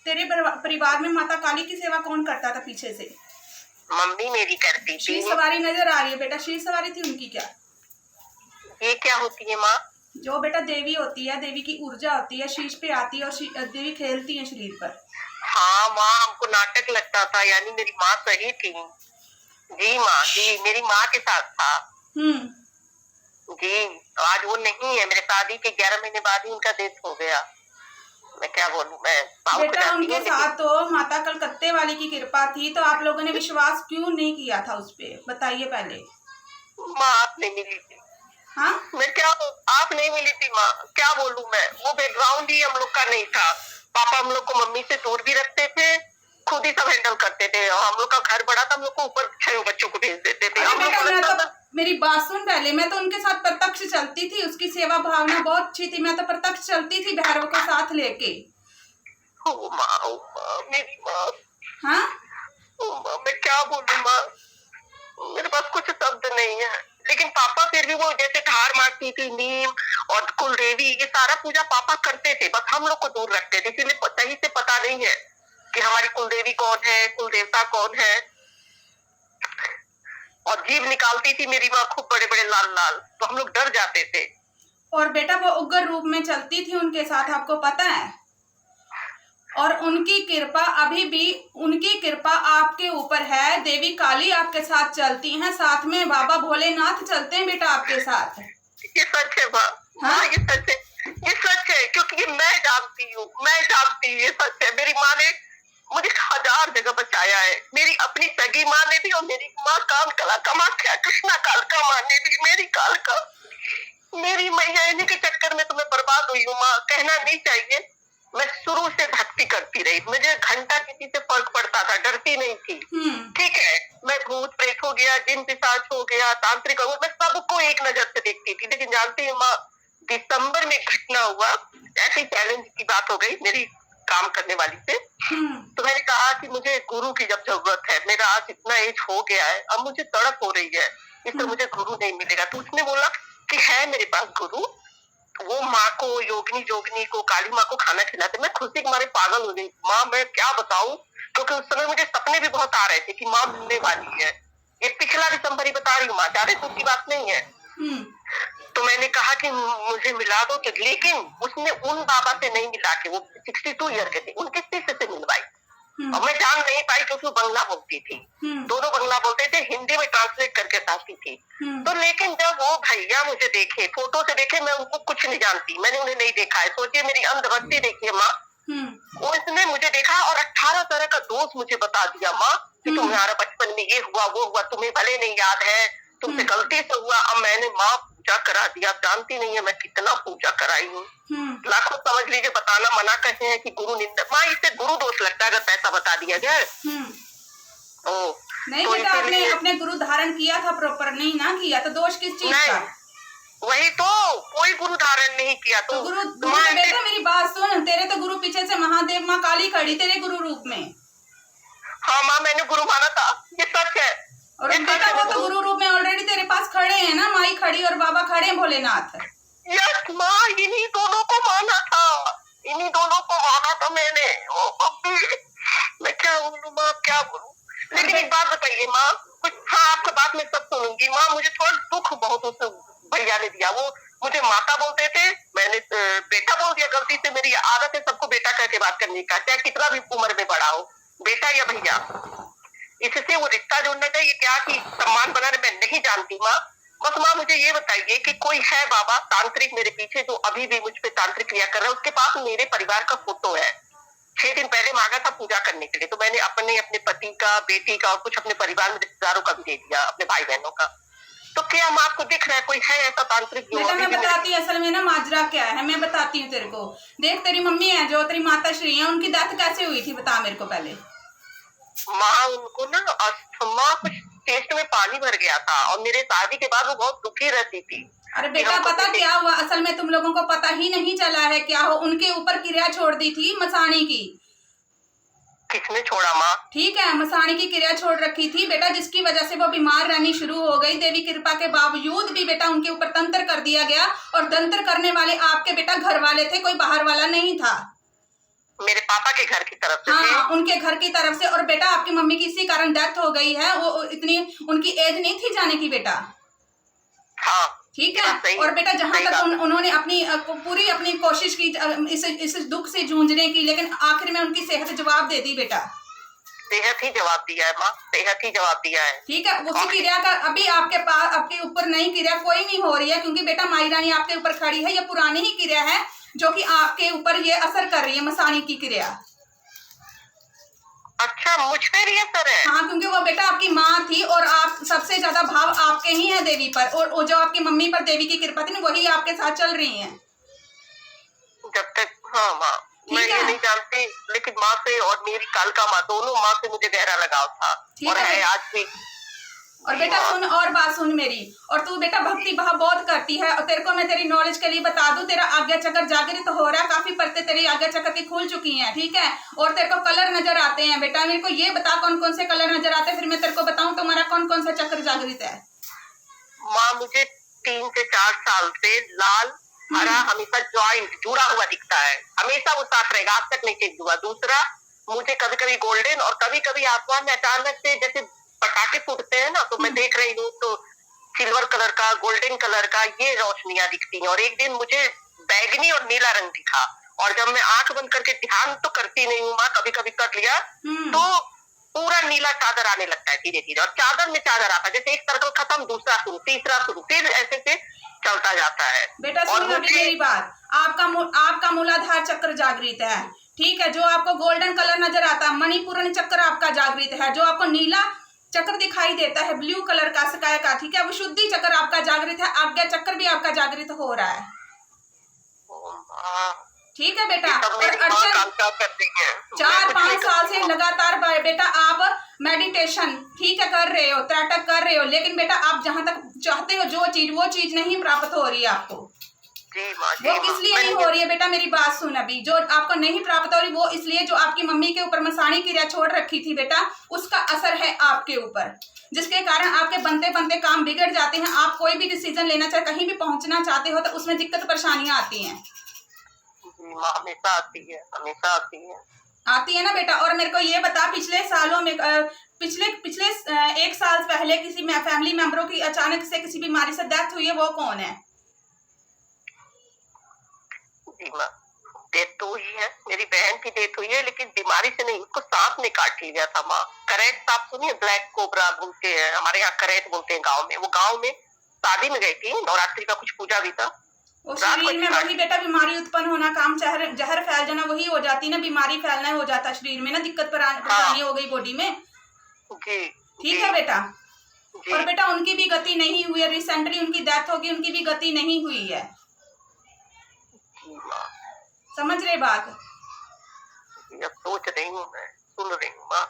तेरे परिवार में माता काली की सेवा कौन करता था पीछे से? मम्मी मेरी करती थी। शीश सवारी नजर आ रही है बेटा, शीश सवारी थी उनकी क्या? ये क्या होती है माँ? जो बेटा देवी होती है, देवी की ऊर्जा होती है, शीश पे आती है और देवी खेलती है शरीर पर। हाँ माँ, हमको नाटक लगता था, यानी मेरी माँ सही थी। जी माँ जी, मेरी माँ के साथ था। जी, तो आज वो नहीं है। मेरे शादी के 11 महीने बाद ही उनका डेथ हो गया। मैं क्या बोलूं, मैं बेटा उनके साथ तो माता कलकत्ते वाली की कृपा थी, तो आप लोगों ने विश्वास क्यों नहीं किया था उस पे, बताइए पहले। माँ आप नहीं मिली थी। हाँ, मैं क्या, आप नहीं मिली थी माँ, क्या बोलूं मैं। वो बैकग्राउंड ही हम लोग का नहीं था। पापा हम लोग को मम्मी से दूर भी रखते थे, खुद ही सब हैंडल करते थे। और हम लोग का घर बड़ा था, हम लोग को ऊपर 6 बच्चों को भेज देते थे। हम लोग को लगता था। मेरी बात सुन पहले, मैं तो उनके साथ प्रत्यक्ष चलती थी, उसकी सेवा भावना बहुत अच्छी थी, मैं तो प्रत्यक्ष चलती थी भैरव को साथ लेके। ओ माँ, मेरी माँ। हाँ, मैं क्या बोलूं माँ, मेरे पास कुछ शब्द नहीं है। लेकिन पापा फिर भी वो जैसे ढार मारती थी, नीम और कुल देवी, ये सारा पूजा पापा करते थे, बस हम लोग को दूर रखते थे। इसीलिए सही से पता नहीं है कि हमारी कुल देवी कौन है, कुल देवता कौन है। और जीभ निकालती थी मेरी माँ खूब बड़े बड़े लाल लाल, तो हम लोग डर जाते थे। और बेटा वो उग्र रूप में चलती थी उनके साथ, आपको पता है? और उनकी कृपा अभी भी, उनकी कृपा आपके ऊपर है। देवी काली आपके साथ चलती हैं, साथ में बाबा भोलेनाथ चलते हैं बेटा आपके साथ। ये सच है माँ। हाँ, ये सच है, ये सच है, क्योंकि ये मैं जानती हूँ, मैं जानती हूँ, ये सच है। मेरी माँ ने मुझे 1000 जगह बचाया है। मेरी अपनी सगी माँ ने भी, और मेरी माँ काल कामाख्या कृष्णा कालका माँ ने भी, मेरी कालका, मेरी मैया, इन्हीं के चक्कर में तो मैं बर्बाद हुई हूँ माँ। कहना नहीं चाहिए, मैं शुरू से भक्ति करती रही। मुझे घंटा किसी से फर्क पड़ता था, डरती नहीं थी। ठीक है, मैं भूत प्रेत हो गया, जिन पिशाच हो गया, तांत्रिक हो गया, मैं सबको एक नजर से देखती थी। लेकिन जानती है माँ, दिसंबर में घटना हुआ, ऐसी चैलेंज की बात हो गई मेरी काम करने वाली से। तो मैंने कहा कि मुझे गुरु की जब जरूरत है, मेरा आज इतना एज हो गया है, अब मुझे तड़प हो रही है, इससे मुझे गुरु नहीं मिलेगा। तो उसने बोला कि है मेरे पास गुरु। वो माँ को, योगिनी जोगिनी को, काली माँ को खाना खिलाते। मैं खुशी के मारे पागल हो गई माँ, मैं क्या बताऊं, क्योंकि उस समय मुझे सपने भी बहुत आ रहे थे कि माँ मिलने वाली है। ये पिछला दिसंबर ही बता रही हूँ माँ, ज्यादा दूर की बात नहीं है। तो मैंने कहा कि मुझे मिला दो, तो लेकिन उसने उन बाबा से नहीं मिला के, वो 62 ईयर के थे, उनके शिष्य से मिलवाई। और मैं जान नहीं पाई क्योंकि वो बंगला बोलती थी, दोनों बंगला बोलते थे, हिंदी में ट्रांसलेट करके साथी थी। तो लेकिन जब वो भैया मुझे देखे, फोटो से देखे, मैं उनको कुछ नहीं जानती, मैंने उन्हें नहीं देखा है। सोचिए मेरी अंधभक्ति देखिए माँ। वो इसने मुझे देखा और 18 तरह का दोष मुझे बता दिया माँ, कि तुम्हारा बचपन में ये हुआ वो हुआ, तुम्हें भले नहीं याद है, तुमसे गलती से हुआ। अब मैंने माँ पूजा करा दिया, जानती नहीं है मैं कितना पूजा कराई हूँ। लाखों समझ लीजिए, बताना मना कहते हैं कि गुरु निंदा। माँ इससे गुरु दोष लगता है अगर पैसा बता दिया जाए। नहीं तो बेटा, आपने अपने गुरु धारण किया था प्रॉपर, नहीं ना किया तो दोष किस चीज का? वही तो, कोई गुरु धारण नहीं किया। तो गुरु बेटा मेरी बात सुन, तेरे तो गुरु पीछे से महादेव माँ काली खड़ी तेरे गुरु रूप में। हाँ माँ, मैंने गुरु माना था, ये सच है। और बेटा वो तो गुरु रूप में ऑलरेडी तेरे पास खड़े हैं ना, माई खड़ी और बाबा खड़े हैं भोलेनाथ। यस माँ, इन्हीं दोनों को माना था, इन्हीं दोनों को माना था मैंने। ओ बब्बी, मैं क्या बोलूं माँ, क्या बोलूं। लेकिन एक बात बताइए माँ, कुछ, हाँ आपका बात मैं सब सुनूंगी माँ। मुझे थोड़ा दुख बहुत उस भैया ने दिया। वो मुझे माता बोलते थे, मैंने बेटा बोल दिया गलती से। मेरी आदत है सबको बेटा कह के बात करने का, चाहे कितना भी उम्र में बड़ा हो, बेटा या भैया। इससे वो रिश्ता जोड़ना चाहिए क्या कि सम्मान बनाने, मैं नहीं जानती माँ। बस माँ मुझे ये बताइए कि कोई है बाबा तांत्रिक मेरे पीछे जो अभी भी मुझ पे तांत्रिक क्रिया कर रहा है? उसके पास मेरे परिवार का फोटो है, 6 दिन पहले मांगा था पूजा करने के लिए, तो मैंने अपने पति का, बेटी का और कुछ अपने परिवार में रिश्तेदारों का भी दे दिया, अपने भाई बहनों का। तो क्या माँ आपको दिख रहा है कोई है ऐसा तांत्रिक? बेटा मैं बताती हूँ असल में ना माजरा क्या है, मैं बताती हूँ तेरे को। देख तेरी मम्मी है जो तेरी माता श्री है, उनकी डेथ कैसे हुई थी बता मेरे को पहले। माँ उनको ना अस्थमा, कुछ टेस्ट में पानी भर गया था, और मेरे शादी के बाद वो बहुत दुखी रहती थी। अरे बेटा पता क्या हुआ, असल में तुम लोगों को पता ही नहीं चला है क्या हो, उनके ऊपर क्रिया छोड़ दी थी मसाणी की। किसने छोड़ा माँ? ठीक है, मसाणी की क्रिया छोड़ रखी थी बेटा, जिसकी वजह से वो बीमार रहनी शुरू हो गई। देवी कृपा के बावजूद भी बेटा उनके ऊपर तंत्र कर दिया गया, और तंत्र करने वाले आपके बेटा घर वाले थे, कोई बाहर वाला नहीं था। मेरे पापा के घर की तरफ से हाँ थे। हाँ, उनके घर की तरफ से। और बेटा आपकी मम्मी की इसी कारण डेथ हो गई है, वो इतनी उनकी एज नहीं थी जाने की बेटा। हाँ ठीक ये है। बात सही और बेटा जहां सही तक बात है। उन्होंने अपनी पूरी अपनी कोशिश की इस दुख से जूझने की, लेकिन आखिर में उनकी सेहत जवाब दे दी बेटा। सेहत ही जवाब दिया है माँ, सेहत ही जवाब दिया है। ठीक है। उसी क्रिया का अभी आपके पास आपके ऊपर नई क्रिया कोई नहीं हो रही है, क्योंकि बेटा माई रानी आपके ऊपर खड़ी है। ये पुरानी ही क्रिया है जो कि आपके ऊपर ये असर कर रही है, मसानी की क्रिया। अच्छा, मुझ पे भी असर है? हाँ, क्योंकि वो बेटा आपकी माँ थी और आप सबसे ज्यादा भाव आपके ही है देवी पर, और जो आपकी मम्मी पर देवी की कृपा थी ना, वही आपके साथ चल रही है। जब तक हाँ माँ, मैं ये नहीं जानती, लेकिन माँ से और मेरी कालका माँ, दोनों माँ से मुझे गहरा लगाव था और है आज भी। और बेटा सुन, और बात सुन मेरी, और तू बेटा भक्ति भाव बहुत करती है। और तेरे को मैं तेरी नॉलेज के लिए बता दूं, तेरा आज्ञा चक्र जागृत हो रहा है, काफी परतें तेरी आज्ञा चक्र की खुल चुकी हैं। ठीक है। और तेरे को कलर नजर आते हैं बेटा। मेरे को ये बता कौन कौन से कलर नजर आते हैं, फिर मैं तेरे को बताऊं तुम्हारा कौन कौन सा चक्र जागृत है। माँ मुझे 3 से 4 साल से लाल हरा हमेशा ज्वाइंट जुड़ा हुआ दिखता है, हमेशा वो साथ रहेगा, आज तक नहीं चेंज हुआ। दूसरा, मुझे कभी कभी गोल्डन और कभी कभी आसमान में अचानक से जैसे पटाखे फूटते हैं ना, तो मैं देख रही हूँ तो सिल्वर कलर का, गोल्डन कलर का ये रोशनियां दिखती हैं। और एक दिन मुझे बैगनी और नीला रंग दिखा, और जब मैं आंख बंद करके ध्यान तो करती नहीं हूँ माँ, कभी कभी कर लिया तो पूरा नीला चादर आने लगता है धीरे धीरे, और चादर में चादर आता है, जैसे एक सर्कल खत्म दूसरा शुरू, तीसरा शुरू, फिर ऐसे से चलता जाता है। बेटा सुन अभी मेरी बात, आपका मूलाधार चक्र जागृत है। ठीक है। जो आपको गोल्डन कलर नजर आता है, मणिपूर्ण चक्र आपका जागृत है। जो आपको नीला चक्र दिखाई देता है ब्लू कलर का स्काई का, ठीक है, वो शुद्धि चक्र आपका जागृत है। आज्ञा चक्र भी आपका जागृत हो रहा है। ठीक है बेटा। और अर्चन 4-5 साल से लगातार बेटा आप मेडिटेशन ठीक है कर रहे हो, त्राटक कर रहे हो, लेकिन बेटा आप जहां तक चाहते हो जो चीज, वो चीज नहीं प्राप्त हो रही है आपको। वो किस लिए नहीं हो रही है बेटा, मेरी बात सुन। अभी जो आपको नहीं प्राप्त हो रही वो इसलिए जो आपकी मम्मी के ऊपर मसानी क्रिया छोड़ रखी थी बेटा, उसका असर है आपके ऊपर, जिसके कारण आपके बनते बनते काम बिगड़ जाते हैं। आप कोई भी डिसीजन लेना चाहे, कहीं भी पहुंचना चाहते हो, तो उसमें दिक्कत परेशानियां आती हैं। हमेशा आती है ना बेटा। और मेरे को ये बता, पिछले सालों में पिछले 1 साल पहले किसी फैमिली मेंबरों की अचानक से किसी बीमारी से डेथ हुई है, वो कौन है? डेथ तो हुई है, मेरी बहन की डेथ हुई है, लेकिन बीमारी से नहीं, उसको सांप ने काट लिया था माँ। करेट सांप सुनिए, ब्लैक कोबरा बोलते हैं हमारे यहाँ, करेट बोलते हैं गाँव में। वो गाँव में शादी में गई थी, नवरात्रि का कुछ पूजा भी था, वो शरीर में वही बेटा बीमारी उत्पन्न होना, काम जहर फैल जाना, वही हो जाती है ना, बीमारी फैलना हो जाता है शरीर में ना, दिक्कत परेशानी हो गई बॉडी में। जी ठीक है बेटा। और बेटा उनकी भी गति नहीं हुई है, रिसेंटली उनकी डेथ होगी, उनकी भी गति नहीं हुई है। समझ रहे बात? सोच रही हूँ मैं, सुन रही हूँ माँ।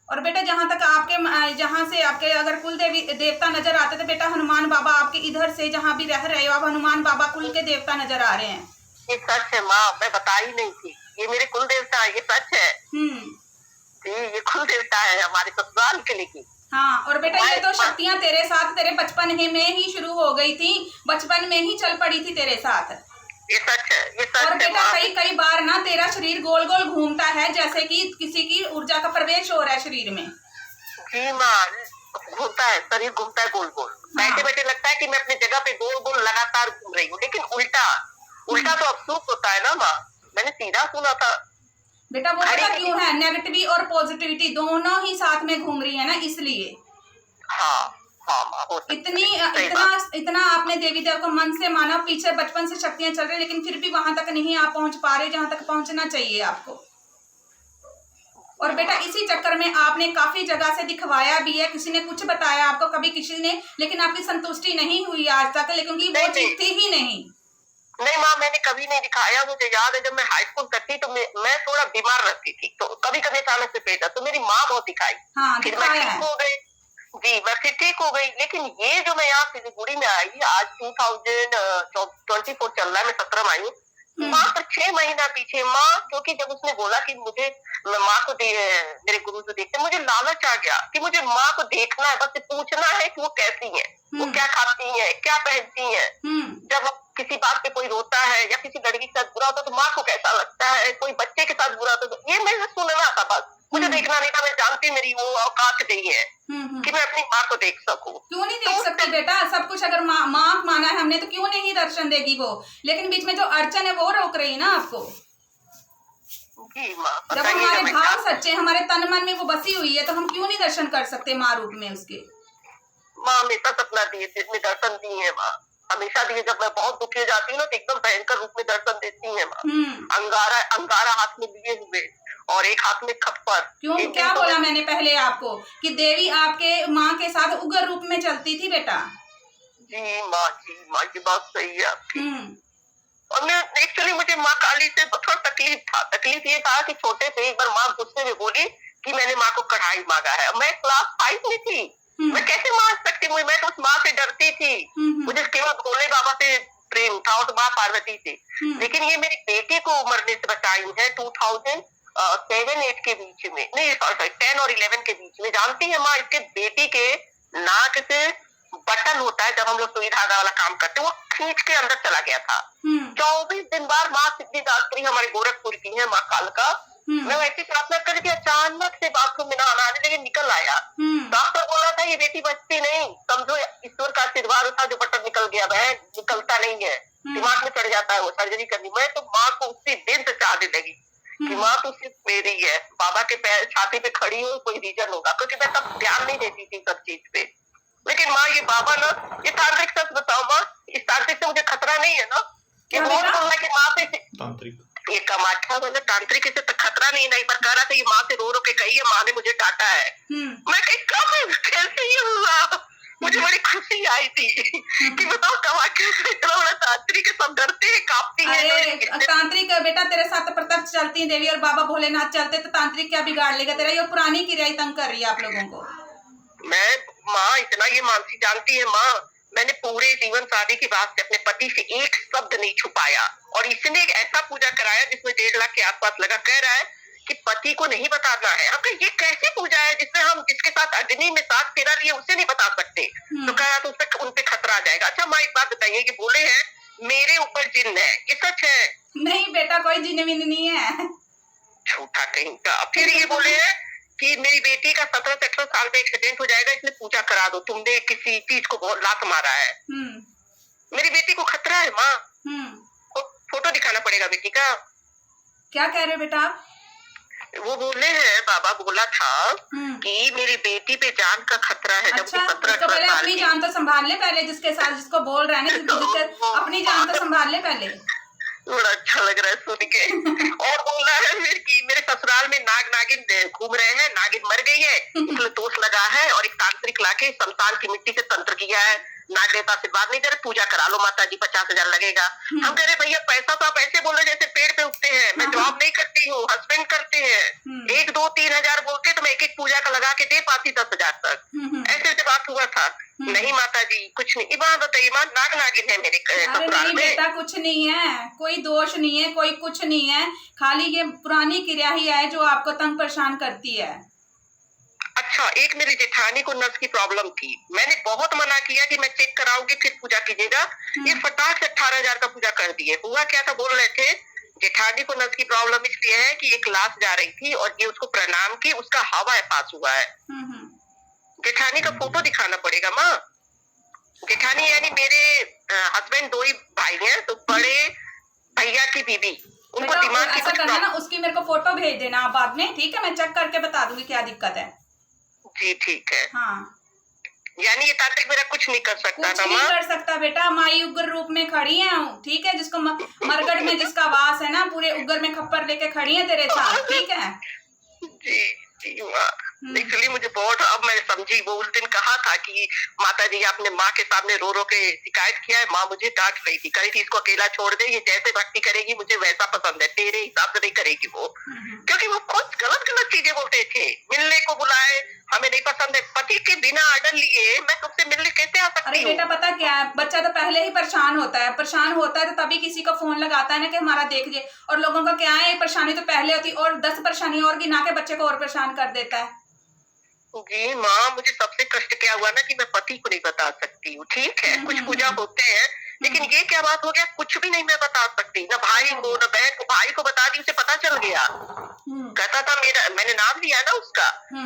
और बेटा जहां तक आपके जहां से आपके अगर कुल देवता नजर आते थे बेटा, हनुमान बाबा आपके इधर से जहां भी रह रहे हो आप, हनुमान बाबा कुल के देवता नजर आ रहे हैं। ये सच है माँ, मैं बता ही नहीं थी, ये मेरे कुल देवता है, ये सच है। जी, ये कुल देवता है हमारे ससुराल के लिए। हाँ। और बेटा ये तो शक्तियां तेरे साथ तेरे बचपन में ही शुरू हो गई थी, बचपन में ही चल पड़ी थी तेरे साथ। ये सच है, ये सच है। और बेटा कई बार ना तेरा शरीर गोल गोल घूमता है, जैसे कि किसी की ऊर्जा का प्रवेश हो रहा है शरीर में। जी माँ, घूमता है, शरीर घूमता है गोल गोल। बैठे बैठे लगता है कि मैं अपनी जगह पे गोल गोल लगातार घूम रही हूँ, लेकिन उल्टा तो अफसोस होता है ना माँ, मैंने सीधा सुना था। बेटा वो पता क्यों है, नेगेटिविटी और पॉजिटिविटी दोनों ही साथ में घूम रही है ना, इसलिए। हाँ इतना आपने देवी देव को मन से माना, पीछे बचपन से शक्तियां चल रही, लेकिन फिर भी वहां तक नहीं आप पहुंच पा रहे जहां तक पहुंचना चाहिए आपको। और बेटा इसी चक्कर में आपने काफी जगह से दिखवाया भी है, किसी ने कुछ बताया आपको, कभी किसी ने, लेकिन आपकी संतुष्टि नहीं हुई आज तक, क्योंकि वो चीज थी ही नहीं माँ, मैंने कभी नहीं दिखाया। मुझे याद है जब मैं हाई स्कूल तक थी तो मैं थोड़ा बीमार रहती थी, तो कभी कभी अचानक से पेट, तो मेरी माँ बहुत दिखाई। फिर मैं ठीक हो गई। जी, मैं फिर ठीक हो गई। लेकिन ये जो मैं यहाँ सिलीगुड़ी में आई, आज 2024 चल रहा है, मैं 17 में आई हूँ, मात्र 6 महीना पीछे माँ, क्योंकि जब उसने बोला कि मुझे माँ को मेरे गुरु जो देखते, मुझे लालच आ गया कि मुझे माँ को देखना है, बस पूछना है कि वो कैसी है, वो क्या खाती है, क्या पहनती है। जब किसी बात पे कोई रोता है या किसी लड़की के साथ बुरा होता है तो माँ को कैसा लगता है, कोई बच्चे के साथ बुरा होता है, तो ये मैंने सुनना था बस, मुझे देखना नहीं था। मैं जानती मेरी वो औकात नहीं है कि मैं अपनी माँ को देख सकूं। क्यों नहीं देख सकती बेटा? सब कुछ अगर माँ माना है हमने तो क्यों नहीं दर्शन देगी वो? लेकिन बीच में जो अड़चन है वो रोक रही है ना आपको। जी माँ, जब हमारे भाव सच्चे, हमारे तन मन में वो बसी हुई है, तो हम क्यों नहीं दर्शन कर सकते माँ रूप में उसके? माँ हमेशा सपना दिए, दर्शन दिए हैं माँ, हमेशा दिए। जब मैं बहुत दुखी हो जाती हूँ ना तो एकदम भयंकर रूप में दर्शन देती है माँ। अंगारा हाथ में लिए हुए और एक हाथ में खप्पर। क्यों, क्या बोला मैंने पहले आपको कि देवी आपके माँ के साथ उग्र रूप में चलती थी बेटा? जी माँ, ये बात सही है आपकी। और मैं एक्चुअली मुझे माँ काली से थोड़ा तकलीफ ये था कि छोटे से एक बार माँ गुस्से में बोली कि मैंने माँ को कढ़ाई मांगा है। मैं क्लास 5 में थी, मैं कैसे मांग सकती हूँ? मैं तो उस माँ से डरती थी, मुझे केवल भोले बाबा से प्रेम था और माँ पार्वती से। लेकिन ये मेरी बेटी को मरने से बचाई है 2007-8 के बीच में, नहीं सॉरी 10 और 11 के बीच में। जानती है माँ, इसके बेटी के नाक से बटन होता है जब हम लोग सुई धागा वाला काम करते हैं, वो खींच के अंदर चला गया था। 24 दिन बाद माँ सिद्धिदात्री हमारे गोरखपुर की है, माँ कालका। मैं वैसी प्रार्थना कर दी, अचानक से बाथरूम में नहाने लगे, निकल आया। डॉक्टर बोला था ये बेटी बचती नहीं, समझो ईश्वर का आशीर्वाद था, जो बटन निकल गया वह निकलता नहीं है, दिमाग में चढ़ जाता है, वो सर्जरी करनी। मैं तो माँ को उसी दिन से चाहने लगी कि माँ तो सिर्फ मेरी है, बाबा के पैर छाती पे खड़ी हो, कोई रीजन होगा, क्योंकि मैं तब ध्यान नहीं देती थी सब चीज पे। लेकिन माँ ये बाबा ना, ये तांत्रिक सच बताओ माँ, इस तांत्रिक से मुझे खतरा नहीं है ना? ये बहुत बोलना कि माँ से तांत्रिक, ये कामाख्या वाला तांत्रिक से तो खतरा नहीं, नहीं पर कह रहा था ये माँ से रो रो के कही है, माँ ने मुझे डांटा है। मैं कहीं कब कैसे ये हुआ? मुझे बड़ी खुशी आई थी कि बताओ कामाख्या का इतना बड़ा तांत्रिक है, सब डरते हैं, कांपती है। तांत्रिक बेटा तेरे साथ तो प्रत्यक्ष चलती है देवी और बाबा भोलेनाथ चलते, तो तांत्रिक क्या बिगाड़ लेगा तेरा? ये पुरानी क्रिया ही तंग कर रही है आप लोगों को। मैं माँ इतना ये मानसी जानती है माँ, मैंने पूरे जीवन शादी के बाद से अपने पति से एक शब्द नहीं छुपाया, और इसने एक ऐसा पूजा कराया जिसमें 1.5 लाख के आसपास लगा। कह रहा है कि पति को नहीं बताना है। हम कहा ये कैसे पूजा है जिसमें हम जिसके साथ अग्नि में 7 फेरा लिए उसे नहीं बता सकते? तो कह रहा तो उससे उन पे खतरा आ जाएगा। अच्छा माँ एक बात बताइए, कि बोले हैं मेरे ऊपर जिन्न है, ये सच है? नहीं बेटा, कोई जिन्न विन्न नहीं है, झूठा कहीं का। फिर ये बोले हैं कि मेरी बेटी का 17 से 18 साल में एक्सीडेंट हो जाएगा, इसलिए पूजा करा दो, तुमने किसी चीज को बहुत लात मारा है। मेरी बेटी को खतरा है माँ, फोटो दिखाना पड़ेगा बेटी का। क्या कह रहे बेटा आप? वो बोले हैं बाबा बोला था कि मेरी बेटी पे जान का खतरा है। अच्छा, उसको पहले अपनी जान तो संभाल ले पहले, जिसके साथ जिसको बोल रहा है ना, अपनी जान तो संभाल ले पहले। बड़ा अच्छा लग रहा है सुन के। और बोला है मेरे ससुराल में नागिन घूम रहे हैं, नागिन मर गई है इसलिए दोष लगा है, और एक तांत्रिक लाके शमशान की मिट्टी से तंत्र किया है, नाग देवता आशीर्वाद नहीं दे रहे, पूजा करा लो माता जी, 50,000 लगेगा। हम कह रहे भैया पैसा तो आप ऐसे बोले जैसे पेड़ पे उगते हैं, मैं जॉब नहीं करती हूँ, हस्बैंड करते हैं, 1, 2, 3 हजार बोलते तो मैं एक पूजा का लगा के दे पाती 10,000 तक। ऐसे बात हुआ था। नहीं माता जी कुछ नहीं। ईमान बताइए माँ, नाग नागिन है मेरे ससुराल में? बेटा कुछ नहीं है, कोई दोष नहीं है, कोई कुछ नहीं है, खाली ये पुरानी क्रिया ही है जो आपको तंग परेशान करती है। अच्छा, एक मेरी जेठानी को नस की प्रॉब्लम थी, मैंने बहुत मना किया कि मैं चेक कराऊंगी फिर पूजा कीजिएगा, ये फटाक से 18,000 का पूजा कर दिए। हुआ क्या था, बोल रहे थे जेठानी को नस की प्रॉब्लम इसलिए है कि एक लाश जा रही थी और ये उसको प्रणाम की, उसका हवा पास हुआ है। जेठानी का फोटो दिखाना पड़ेगा माँ। जेठानी यानी मेरे हस्बैंड 2 ही भाई हैं, तो बड़े भैया की बीवी, उनको दिमाग की ऐसा करना ना, उसकी मेरे को फोटो भेज देना आप बाद में, ठीक है? मैं चेक करके बता दूंगी क्या दिक्कत है। जी ठीक है। हाँ, यानी ये तांत्रिक मेरा कुछ नहीं कर सकता ना? कुछ नहीं कर सकता बेटा, माई उग्र रूप में खड़ी है, ठीक है? जिसको मरगढ़ में जिसका वास है ना, पूरे उग्र में खप्पर लेके खड़ी है तेरे साथ, ठीक है? जी एक्चुअली मुझे बहुत, अब मैं समझी, वो उस दिन कहा था कि माता जी आपने माँ के सामने रो रो के शिकायत किया है, माँ मुझे डांट रही थी, कही थी इसको अकेला छोड़ दे, ये जैसे भक्ति करेगी मुझे वैसा पसंद है, तेरे हिसाब से नहीं करेगी वो। क्योंकि वो बहुत गलत चीजें बोलते थे, मिलने को बुलाए, हमें नहीं पसंद है, पति पति के बिना ऑर्डर लिए मैं तुमसे मिलने कैसे आ अरे सकती हूँ? बेटा पता क्या है, बच्चा तो पहले ही परेशान होता है तो तभी किसी को फोन लगाता है ना कि हमारा देखिए। और लोगों का क्या है, परेशानी तो पहले होती और 10 परेशानी और गिना के बच्चे को और परेशान कर देता है। जी माँ, मुझे सबसे कष्ट क्या हुआ ना कि मैं पति को नहीं बता सकती हूँ। ठीक है, कुछ पूजा होते हैं, लेकिन ये क्या बात हो गया, कुछ भी नहीं मैं बता सकती, ना भाई को ना बहन को। भाई को बता दी, उसे पता चल गया, कहता था मैंने नाम लिया ना उसका,